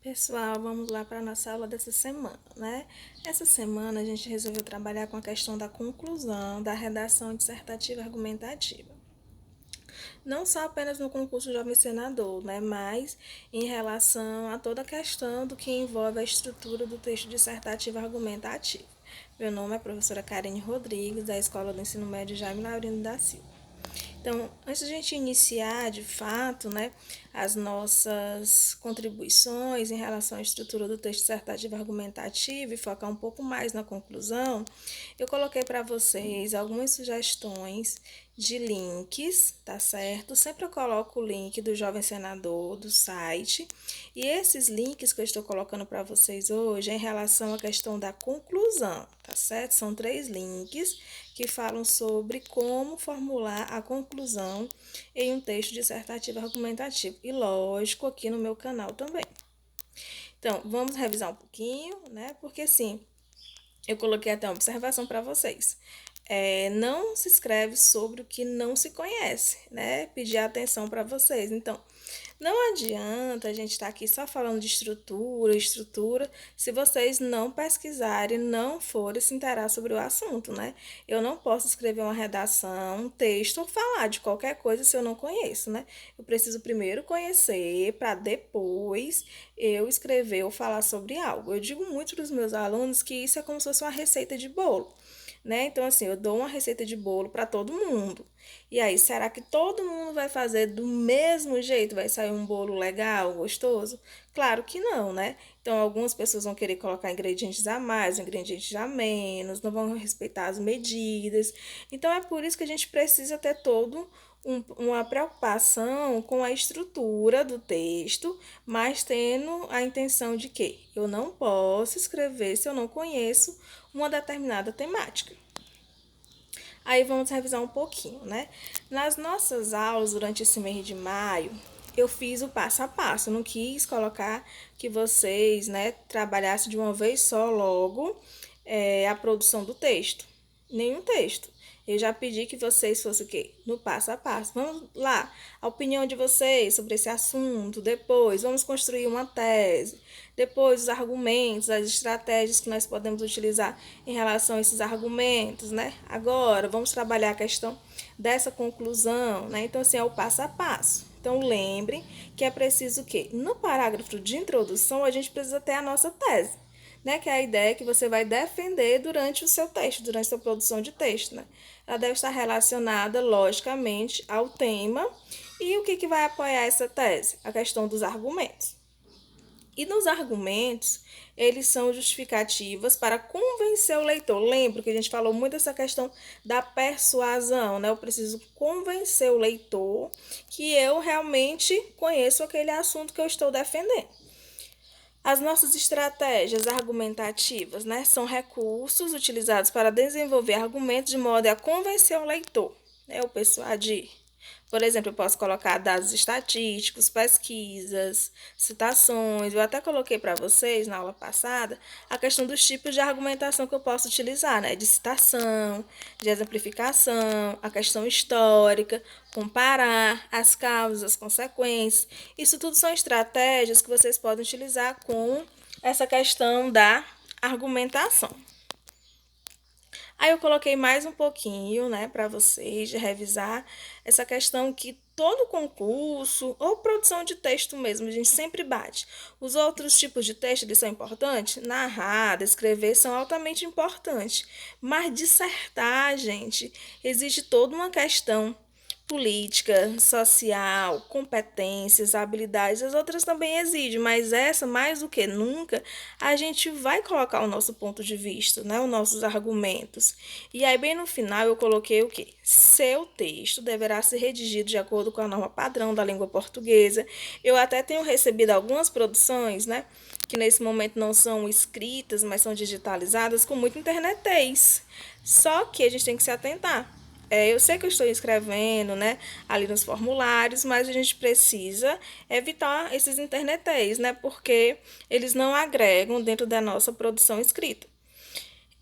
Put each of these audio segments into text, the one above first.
Pessoal, vamos lá para a nossa aula dessa semana, né? Essa semana a gente resolveu trabalhar com a questão da conclusão da redação dissertativa argumentativa. Não só apenas no concurso Jovem Senador, né? Mas em relação a toda a questão do que envolve a estrutura do texto dissertativo argumentativo. Meu nome é a professora Karine Rodrigues, da Escola do Ensino Médio Jaime Laurindo da Silva. Então, antes de a gente iniciar, de fato, né, as nossas contribuições em relação à estrutura do texto dissertativo argumentativo e focar um pouco mais na conclusão, eu coloquei para vocês algumas sugestões de links, tá certo? Sempre eu coloco o link do Jovem Senador, do site, e esses links que eu estou colocando para vocês hoje é em relação à questão da conclusão, tá certo? São 3 links que falam sobre como formular a conclusão em um texto dissertativo argumentativo. E lógico, aqui no meu canal também. Então, vamos revisar um pouquinho, né? Porque assim, eu coloquei até uma observação para vocês. Não se escreve sobre o que não se conhece, né? Pedir atenção para vocês. Então, não adianta a gente estar aqui só falando de estrutura, se vocês não pesquisarem, não forem se inteirar sobre o assunto, né? Eu não posso escrever uma redação, um texto ou falar de qualquer coisa se eu não conheço, né? Eu preciso primeiro conhecer para depois eu escrever ou falar sobre algo. Eu digo muito para os meus alunos que isso é como se fosse uma receita de bolo. Né? Então, assim, eu dou uma receita de bolo para todo mundo. E aí, será que todo mundo vai fazer do mesmo jeito? Vai sair um bolo legal, gostoso? Claro que não, né? Então, algumas pessoas vão querer colocar ingredientes a mais, ingredientes a menos, não vão respeitar as medidas. Então, é por isso que a gente precisa ter uma preocupação com a estrutura do texto, mas tendo a intenção de que eu não posso escrever se eu não conheço uma determinada temática. Aí vamos revisar um pouquinho, né? Nas nossas aulas, durante esse mês de maio, eu fiz o passo a passo. Eu não quis colocar que vocês, né, trabalhassem de uma vez só logo a produção do texto. Nenhum texto. Eu já pedi que vocês fossem o quê? No passo a passo. Vamos lá, a opinião de vocês sobre esse assunto. Depois, vamos construir uma tese. Depois, os argumentos, as estratégias que nós podemos utilizar em relação a esses argumentos, né? Agora, vamos trabalhar a questão dessa conclusão, né? Então, assim, é o passo a passo. Então, lembre que é preciso o quê? No parágrafo de introdução, a gente precisa ter a nossa tese, né? Que é a ideia que você vai defender durante o seu texto, durante a sua produção de texto, né? Ela deve estar relacionada, logicamente, ao tema. E o que vai apoiar essa tese? A questão dos argumentos. E nos argumentos, eles são justificativas para convencer o leitor. Lembra que a gente falou muito dessa questão da persuasão, né? Eu preciso convencer o leitor que eu realmente conheço aquele assunto que eu estou defendendo. As nossas estratégias argumentativas, né, são recursos utilizados para desenvolver argumentos de modo a convencer o leitor, né, o persuadir. Por exemplo, eu posso colocar dados estatísticos, pesquisas, citações. Eu até coloquei para vocês na aula passada a questão dos tipos de argumentação que eu posso utilizar, né? De citação, de exemplificação, a questão histórica, comparar as causas, as consequências. Isso tudo são estratégias que vocês podem utilizar com essa questão da argumentação. Aí eu coloquei mais um pouquinho, né, para vocês de revisar essa questão que todo concurso ou produção de texto mesmo, a gente sempre bate. Os outros tipos de texto, eles são importantes? Narrar, escrever são altamente importantes. Mas dissertar, gente, existe toda uma questão política, social, competências, habilidades, as outras também exigem, mas essa, mais do que nunca, a gente vai colocar o nosso ponto de vista, né, os nossos argumentos. E aí, bem no final, eu coloquei o quê? Seu texto deverá ser redigido de acordo com a norma padrão da língua portuguesa. Eu até tenho recebido algumas produções, né, que nesse momento não são escritas, mas são digitalizadas com muito internetês. Só que a gente tem que se atentar. Eu sei que eu estou escrevendo, né, ali nos formulários, mas a gente precisa evitar esses internetéis, né, porque eles não agregam dentro da nossa produção escrita.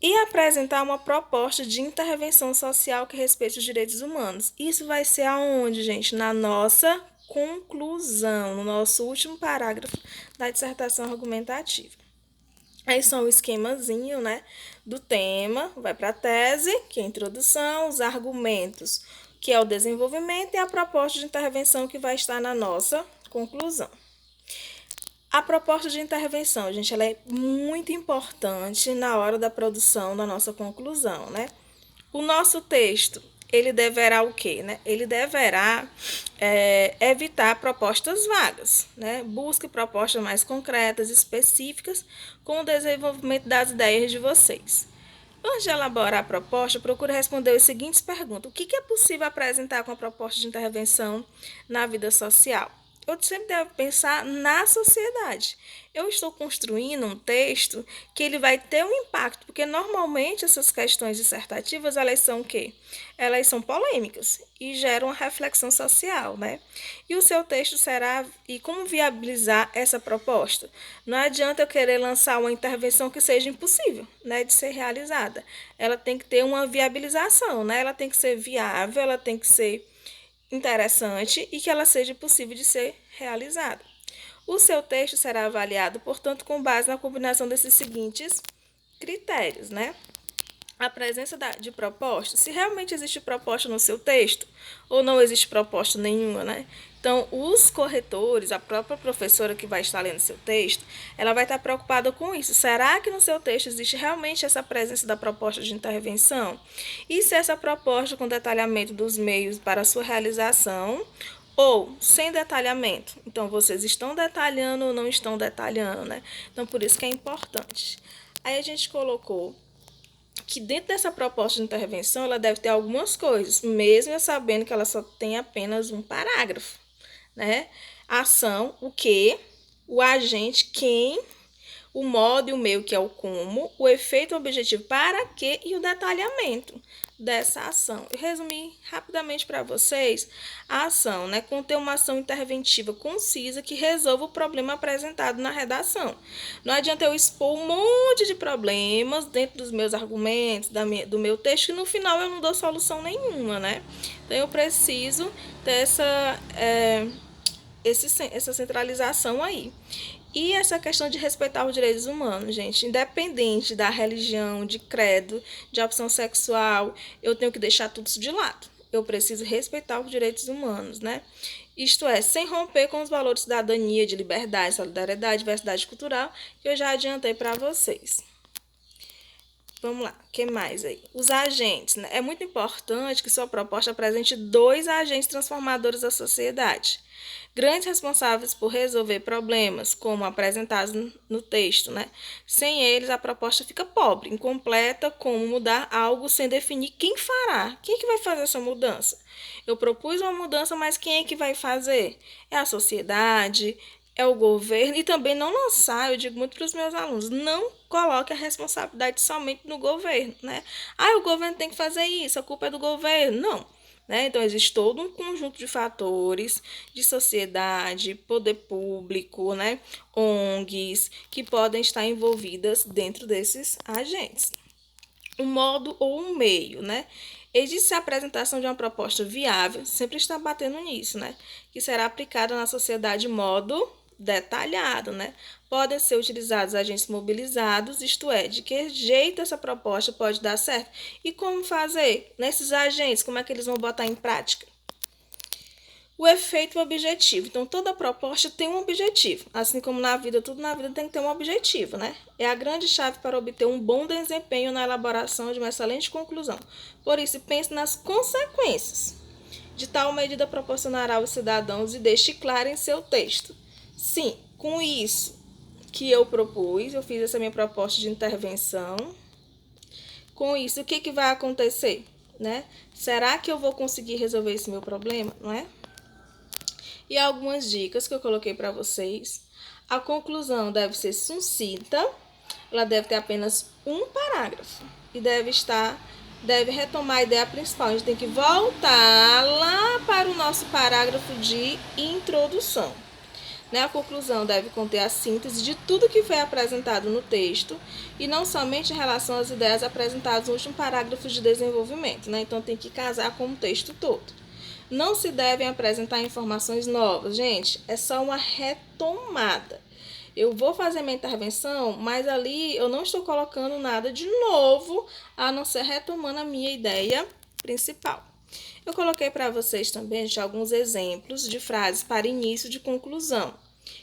E apresentar uma proposta de intervenção social que respeite os direitos humanos. Isso vai ser aonde, gente? Na nossa conclusão, no nosso último parágrafo da dissertação argumentativa. Aí são o esquemazinho, né, do tema, vai para a tese, que é a introdução, os argumentos, que é o desenvolvimento, e a proposta de intervenção, que vai estar na nossa conclusão. A proposta de intervenção, gente, ela é muito importante na hora da produção da nossa conclusão, né? O nosso texto, ele deverá o quê, né? Ele deverá evitar propostas vagas, né? Busque propostas mais concretas, específicas, com o desenvolvimento das ideias de vocês. Antes de elaborar a proposta, procure responder as seguintes perguntas. O que é possível apresentar com a proposta de intervenção na vida social? Eu sempre devo pensar na sociedade. Eu estou construindo um texto que ele vai ter um impacto, porque normalmente essas questões dissertativas, elas são o quê? Elas são polêmicas e geram uma reflexão social, né? E o seu texto será, e como viabilizar essa proposta? Não adianta eu querer lançar uma intervenção que seja impossível, né, de ser realizada. Ela tem que ter uma viabilização, né? Ela tem que ser viável, ela tem que ser interessante e que ela seja possível de ser realizada. O seu texto será avaliado, portanto, com base na combinação desses seguintes critérios, né? A presença de proposta, se realmente existe proposta no seu texto ou não existe proposta nenhuma, né? Então, os corretores, a própria professora que vai estar lendo seu texto, ela vai estar preocupada com isso. Será que no seu texto existe realmente essa presença da proposta de intervenção? E se essa proposta com detalhamento dos meios para a sua realização ou sem detalhamento? Então, vocês estão detalhando ou não estão detalhando, né? Então, por isso que é importante. Aí a gente colocou que dentro dessa proposta de intervenção, ela deve ter algumas coisas, mesmo sabendo que ela só tem apenas um parágrafo, né? Ação, o que, o agente, quem, o modo e o meio, que é o como, o efeito, o objetivo, para quê e o detalhamento dessa ação. Eu resumi rapidamente para vocês a ação, né? Conter uma ação interventiva concisa que resolva o problema apresentado na redação. Não adianta eu expor um monte de problemas dentro dos meus argumentos, do meu texto, que no final eu não dou solução nenhuma, né? Então eu preciso ter essa centralização aí. E essa questão de respeitar os direitos humanos, gente, independente da religião, de credo, de opção sexual, eu tenho que deixar tudo isso de lado. Eu preciso respeitar os direitos humanos, né? Isto é, sem romper com os valores de cidadania, de liberdade, solidariedade, diversidade cultural, que eu já adiantei para vocês. Vamos lá, o que mais aí? Os agentes, né? É muito importante que sua proposta apresente 2 agentes transformadores da sociedade. Grandes responsáveis por resolver problemas, como apresentados no texto, né? Sem eles, a proposta fica pobre, incompleta, como mudar algo sem definir quem fará. Quem é que vai fazer essa mudança? Eu propus uma mudança, mas quem é que vai fazer? É a sociedade, é o governo, e também não lançar, eu digo muito para os meus alunos, não coloque a responsabilidade somente no governo, né? O governo tem que fazer isso, a culpa é do governo. Não. Né? Então, existe todo um conjunto de fatores de sociedade, poder público, né? ONGs, que podem estar envolvidas dentro desses agentes. Um modo ou um meio, né? Existe a apresentação de uma proposta viável, sempre está batendo nisso, né? Que será aplicada na sociedade de modo detalhado, né? Podem ser utilizados agentes mobilizados, isto é, de que jeito essa proposta pode dar certo e como fazer nesses agentes, como é que eles vão botar em prática. O efeito e o objetivo. Então, toda proposta tem um objetivo. Assim como na vida, tudo na vida tem que ter um objetivo, né? É a grande chave para obter um bom desempenho na elaboração de uma excelente conclusão. Por isso, pense nas consequências. De tal medida proporcionará aos cidadãos e deixe claro em seu texto. Sim, com isso que eu propus, eu fiz essa minha proposta de intervenção. Com isso, o que vai acontecer, né? Será que eu vou conseguir resolver esse meu problema, não é? E algumas dicas que eu coloquei para vocês. A conclusão deve ser sucinta, ela deve ter apenas um parágrafo e deve retomar a ideia principal. A gente tem que voltar lá para o nosso parágrafo de introdução. A conclusão deve conter a síntese de tudo que foi apresentado no texto e não somente em relação às ideias apresentadas no último parágrafo de desenvolvimento. Então, tem que casar com o texto todo. Não se devem apresentar informações novas. Gente, é só uma retomada. Eu vou fazer minha intervenção, mas ali eu não estou colocando nada de novo, a não ser retomando a minha ideia principal. Eu coloquei para vocês também, gente, alguns exemplos de frases para início de conclusão.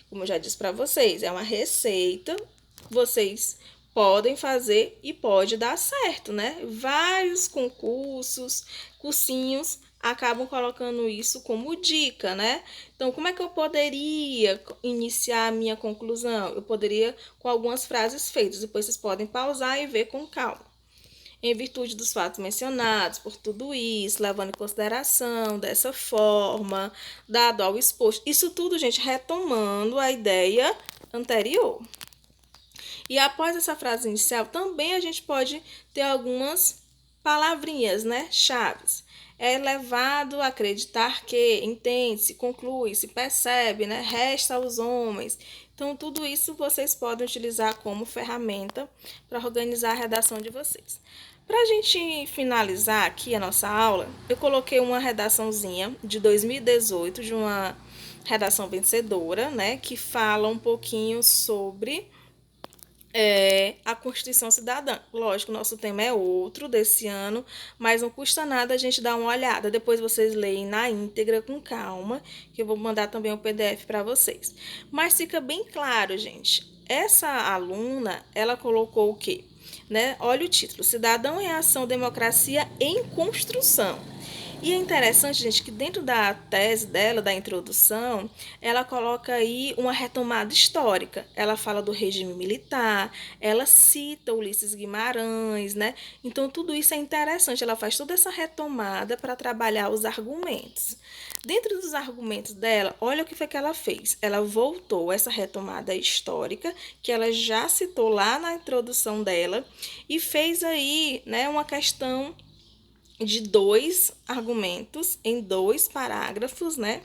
Como eu já disse para vocês, é uma receita, vocês podem fazer e pode dar certo, né? Vários concursos, cursinhos acabam colocando isso como dica, né? Então, como é que eu poderia iniciar a minha conclusão? Eu poderia com algumas frases feitas, depois vocês podem pausar e ver com calma. Em virtude dos fatos mencionados, por tudo isso, levando em consideração dessa forma, dado ao exposto. Isso tudo, gente, retomando a ideia anterior. E após essa frase inicial, também a gente pode ter algumas palavrinhas, né? Chaves. É levado a acreditar que, entende-se, conclui, se percebe, né? Resta aos homens. Então, tudo isso vocês podem utilizar como ferramenta para organizar a redação de vocês. Para a gente finalizar aqui a nossa aula, eu coloquei uma redaçãozinha de 2018, de uma redação vencedora, né? Que fala um pouquinho sobre a Constituição Cidadã. Lógico, nosso tema é outro desse ano, mas não custa nada a gente dar uma olhada. Depois vocês leem na íntegra com calma, que eu vou mandar também o PDF para vocês. Mas fica bem claro, gente. Essa aluna, ela colocou o quê? Né? Olha o título: Cidadão em Ação, Democracia em Construção. E é interessante, gente, que dentro da tese dela, da introdução, ela coloca aí uma retomada histórica. Ela fala do regime militar, ela cita Ulisses Guimarães, né? Então, tudo isso é interessante. Ela faz toda essa retomada para trabalhar os argumentos. Dentro dos argumentos dela, olha o que foi que ela fez. Ela voltou essa retomada histórica, que ela já citou lá na introdução dela, e fez aí, né, uma questão de 2 argumentos em 2 parágrafos, né?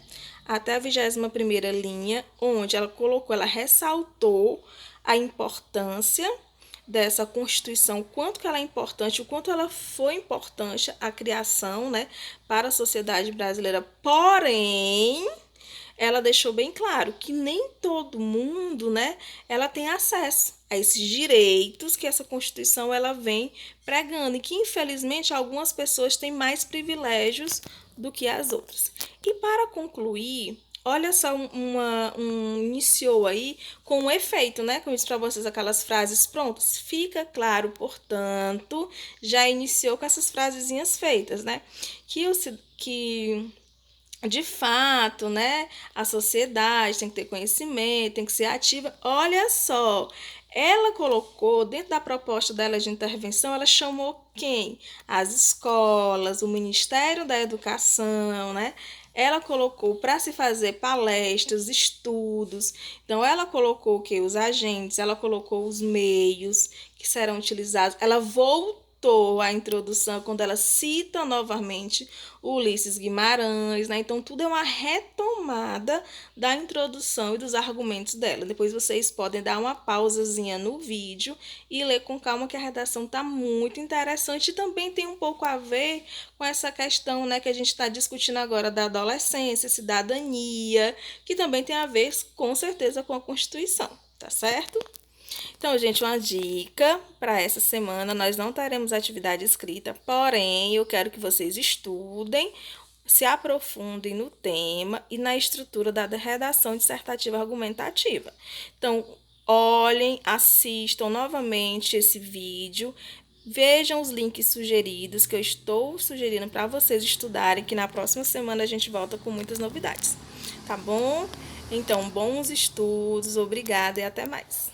Até a 21ª linha, onde ela ressaltou a importância dessa Constituição, quanto que ela é importante, o quanto ela foi importante a criação, né, para a sociedade brasileira. Porém, ela deixou bem claro que nem todo mundo, né, ela tem acesso a esses direitos que essa Constituição ela vem pregando e que infelizmente algumas pessoas têm mais privilégios do que as outras. E para concluir, olha só, iniciou aí com um efeito, né? Como disse para vocês, aquelas frases prontas. Fica claro, portanto, já iniciou com essas frasezinhas feitas, né? Que de fato, né, a sociedade tem que ter conhecimento, tem que ser ativa. Olha só, ela colocou, dentro da proposta dela de intervenção, ela chamou quem? As escolas, o Ministério da Educação, né? Ela colocou para se fazer palestras, estudos. Então, ela colocou o quê? Os agentes, ela colocou os meios que serão utilizados. Ela voltou a introdução quando ela cita novamente Ulisses Guimarães, né? Então, tudo é uma retomada da introdução e dos argumentos dela. Depois vocês podem dar uma pausazinha no vídeo e ler com calma, que a redação está muito interessante e também tem um pouco a ver com essa questão, né, que a gente está discutindo agora da adolescência, cidadania, que também tem a ver com certeza com a Constituição, tá certo? Então, gente, uma dica para essa semana: nós não teremos atividade escrita, porém, eu quero que vocês estudem, se aprofundem no tema e na estrutura da redação dissertativa argumentativa. Então, olhem, assistam novamente esse vídeo, vejam os links sugeridos que eu estou sugerindo para vocês estudarem, que na próxima semana a gente volta com muitas novidades, tá bom? Então, bons estudos, obrigada e até mais.